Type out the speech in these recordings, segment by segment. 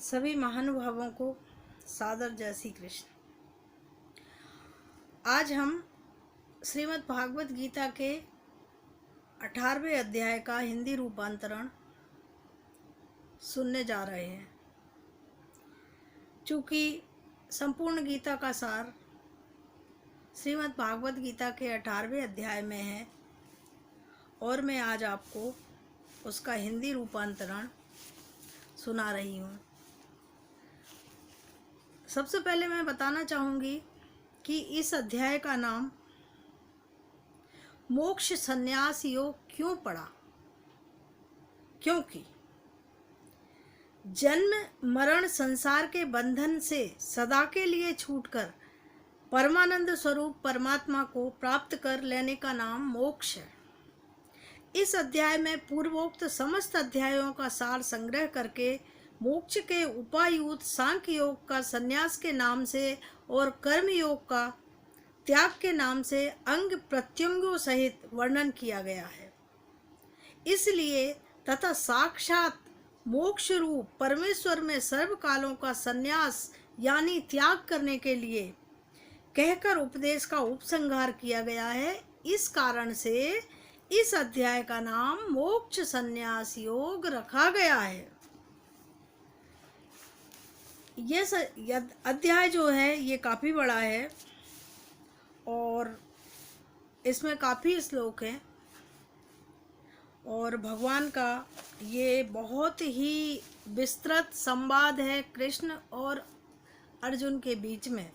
सभी महानुभावों को सादर जय श्री कृष्ण। आज हम श्रीमद् भागवत गीता के 18वें अध्याय का हिंदी रूपांतरण सुनने जा रहे हैं। चूँकि संपूर्ण गीता का सार श्रीमद् भागवत गीता के 18वें अध्याय में है और मैं आज आपको उसका हिंदी रूपांतरण सुना रही हूँ। सबसे पहले मैं बताना चाहूँगी कि इस अध्याय का नाम मोक्ष संन्यास योग क्यों पड़ा, क्योंकि जन्म मरण संसार के बंधन से सदा के लिए छूटकर परमानंद स्वरूप परमात्मा को प्राप्त कर लेने का नाम मोक्ष है। इस अध्याय में पूर्वोक्त समस्त अध्यायों का सार संग्रह करके मोक्ष के उपायुक्त सांख्य योग का संन्यास के नाम से और कर्म योग का त्याग के नाम से अंग प्रत्यंगों सहित वर्णन किया गया है। इसलिए तथा साक्षात मोक्ष रूप परमेश्वर में सर्व कालों का संन्यास यानी त्याग करने के लिए कहकर उपदेश का उपसंहार किया गया है। इस कारण से इस अध्याय का नाम मोक्ष संन्यास योग रखा गया है। यह अध्याय जो है ये काफ़ी बड़ा है और इसमें काफ़ी श्लोक हैं और भगवान का ये बहुत ही विस्तृत संवाद है कृष्ण और अर्जुन के बीच में।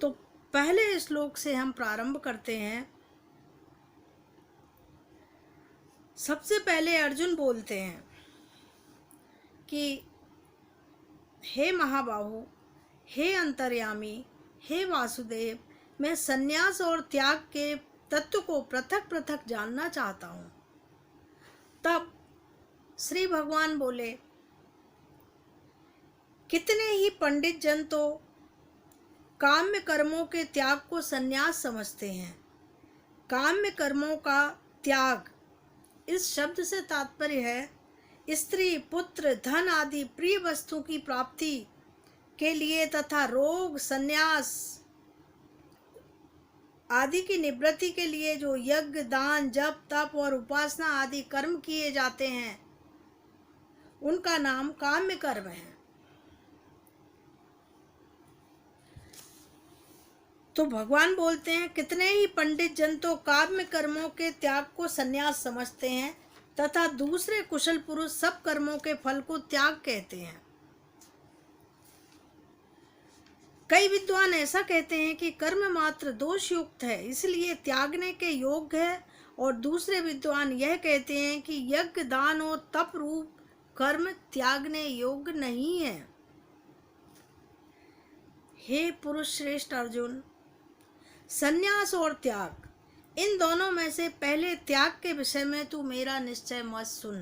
तो पहले श्लोक से हम प्रारंभ करते हैं। सबसे पहले अर्जुन बोलते हैं कि हे महाबाहु, हे अंतर्यामी, हे वासुदेव, मैं संन्यास और त्याग के तत्व को पृथक पृथक जानना चाहता हूँ। तब श्री भगवान बोले, कितने ही पंडित जन तो काम्य कर्मों के त्याग को संन्यास समझते हैं। काम्य कर्मों का त्याग इस शब्द से तात्पर्य है स्त्री, पुत्र, धन आदि प्रिय वस्तु की प्राप्ति के लिए तथा रोग, संन्यास आदि की निवृत्ति के लिए जो यज्ञ, दान, जप, तप और उपासना आदि कर्म किए जाते हैं उनका नाम काम्य कर्म है। तो भगवान बोलते हैं, कितने ही पंडित जन तो काम्य कर्मों के त्याग को संन्यास समझते हैं तथा दूसरे कुशल पुरुष सब कर्मों के फल को त्याग कहते हैं। कई विद्वान ऐसा कहते हैं कि कर्म मात्र दोष युक्त है, इसलिए त्यागने के योग्य है, और दूसरे विद्वान यह कहते हैं कि यज्ञ, दान और तप रूप कर्म त्यागने योग्य नहीं है। हे पुरुष श्रेष्ठ अर्जुन, संन्यास और त्याग इन दोनों में से पहले त्याग के विषय में तू मेरा निश्चय मत सुन,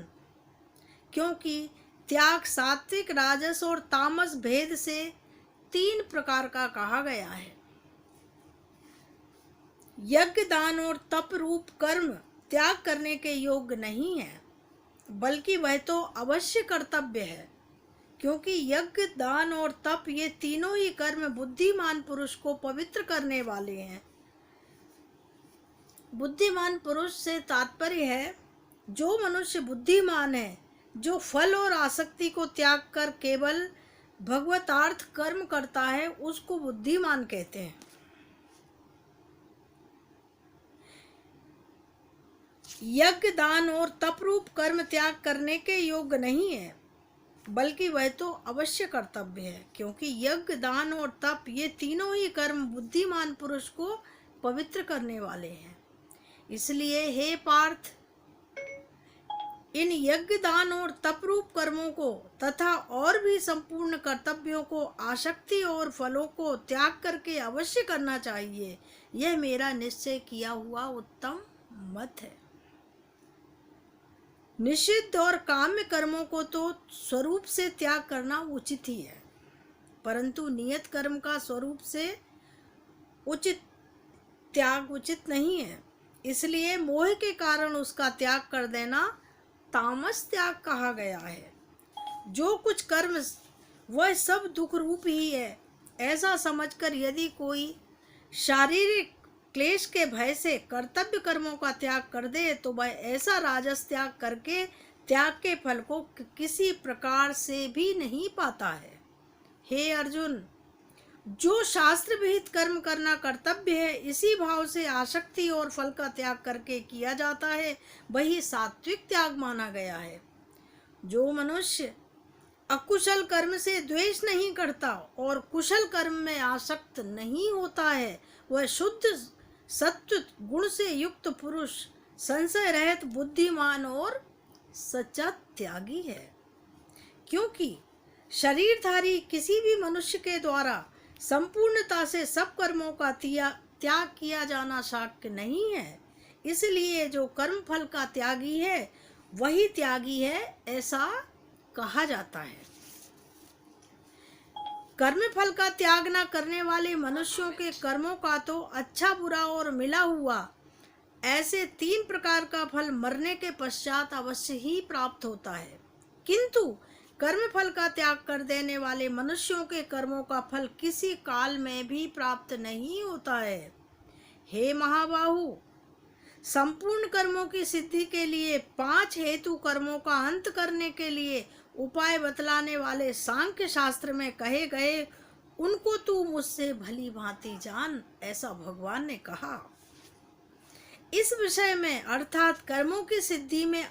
क्योंकि त्याग सात्विक, राजस और तामस भेद से 3 प्रकार का कहा गया है। यज्ञ, दान और तप रूप कर्म त्याग करने के योग्य नहीं है, बल्कि वह तो अवश्य कर्तव्य है, क्योंकि यज्ञ, दान और तप ये तीनों ही कर्म बुद्धिमान पुरुष को पवित्र करने वाले हैं। बुद्धिमान पुरुष से तात्पर्य है जो मनुष्य बुद्धिमान है, जो फल और आसक्ति को त्याग कर केवल भगवतार्थ कर्म करता है, उसको बुद्धिमान कहते हैं। यज्ञ, दान और तप रूप कर्म त्याग करने के योग्य नहीं है, बल्कि वह तो अवश्य कर्तव्य है, क्योंकि यज्ञ, दान और तप ये तीनों ही कर्म बुद्धिमान पुरुष को पवित्र करने वाले हैं। इसलिए हे पार्थ, इन यज्ञ, दान और तप रूप कर्मों को तथा और भी संपूर्ण कर्तव्यों को आसक्ति और फलों को त्याग करके अवश्य करना चाहिए। यह मेरा निश्चय किया हुआ उत्तम मत है। निषिद्ध और काम्य कर्मों को तो स्वरूप से त्याग करना उचित ही है, परंतु नियत कर्म का स्वरूप से त्याग उचित नहीं है। इसलिए मोह के कारण उसका त्याग कर देना तामस त्याग कहा गया है। जो कुछ कर्म वह सब दुख रूप ही है, ऐसा समझकर यदि कोई शारीरिक क्लेश के भय से कर्तव्य कर्मों का त्याग कर दे तो वह ऐसा राजस त्याग करके त्याग के फल को किसी प्रकार से भी नहीं पाता है। हे अर्जुन, जो शास्त्र विहित कर्म करना कर्तव्य है, इसी भाव से आसक्ति और फल का त्याग करके किया जाता है, वही सात्विक त्याग माना गया है। जो मनुष्य अकुशल कर्म से द्वेष नहीं करता और कुशल कर्म में आसक्त नहीं होता है, वह शुद्ध सत्व गुण से युक्त पुरुष, संशय रहित बुद्धिमान और सच्चा त्यागी है। क्योंकि शरीरधारी किसी भी मनुष्य के द्वारा संपूर्णता से सब कर्मों का त्याग किया जाना शक्य नहीं है, इसलिए जो कर्म फल का त्यागी है वही त्यागी है, ऐसा कहा जाता है। कर्म फल का त्याग न करने वाले मनुष्यों के कर्मों का तो अच्छा बुरा और मिला हुआ ऐसे 3 प्रकार का फल मरने के पश्चात अवश्य ही प्राप्त होता है, किंतु कर्म फल का त्याग कर देने वाले मनुष्यों के कर्मों का फल किसी काल में भी प्राप्त नहीं होता है। हे महाबाहु, संपूर्ण कर्मों की सिद्धि के लिए 5 हेतु कर्मों का अंत करने के लिए उपाय बतलाने वाले सांख्य शास्त्र में कहे गए उनको तू मुझसे भली भांति जान, ऐसा भगवान ने कहा। इस विषय में अर्थात कर्मों की सिद्धि में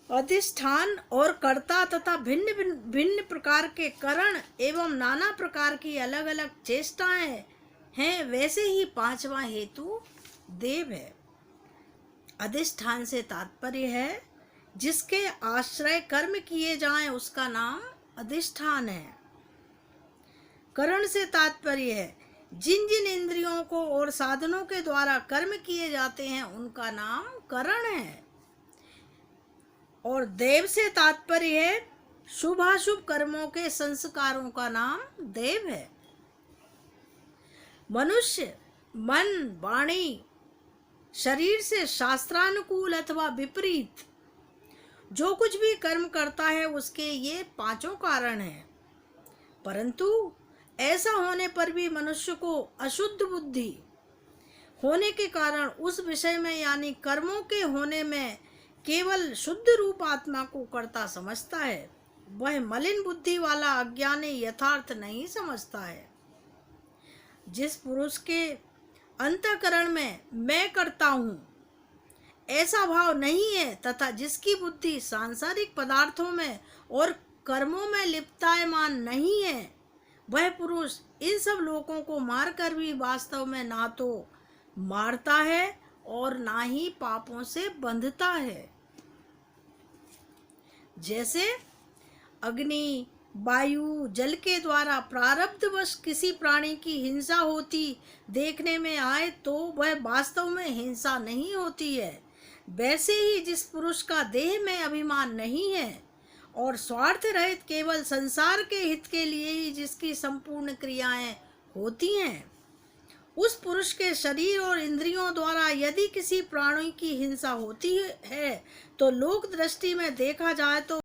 अधिष्ठान और कर्ता तथा भिन्न प्रकार के कारण एवं नाना प्रकार की अलग अलग चेष्टाएं हैं, वैसे ही 5वां हेतु देव है। अधिष्ठान से तात्पर्य है जिसके आश्रय कर्म किए जाएं, उसका नाम अधिष्ठान है। करण से तात्पर्य है जिन जिन इंद्रियों को और साधनों के द्वारा कर्म किए जाते हैं, उनका नाम करण है। और देव से तात्पर्य है शुभाशुभ कर्मों के संस्कारों का नाम देव है। मनुष्य मन, वाणी, शरीर से शास्त्रानुकूल अथवा विपरीत जो कुछ भी कर्म करता है, उसके ये 5 कारण हैं। परंतु ऐसा होने पर भी मनुष्य को अशुद्ध बुद्धि होने के कारण उस विषय में यानी कर्मों के होने में केवल शुद्ध रूप आत्मा को कर्ता समझता है। वह मलिन बुद्धि वाला अज्ञानी यथार्थ नहीं समझता है। जिस पुरुष के अंतःकरण में मैं करता हूँ ऐसा भाव नहीं है तथा जिसकी बुद्धि सांसारिक पदार्थों में और कर्मों में लिप्तायमान नहीं है, वह पुरुष इन सब लोगों को मारकर भी वास्तव में ना तो मारता है और ना ही पापों से बंधता है। जैसे अग्नि, वायु, जल के द्वारा प्रारब्धवश किसी प्राणी की हिंसा होती देखने में आए तो वह वास्तव में हिंसा नहीं होती है, वैसे ही जिस पुरुष का देह में अभिमान नहीं है और स्वार्थ रहित केवल संसार के हित के लिए ही जिसकी संपूर्ण क्रियाएं होती हैं, उस पुरुष के शरीर और इंद्रियों द्वारा यदि किसी प्राणी की हिंसा होती है तो लोक दृष्टि में देखा जाए तो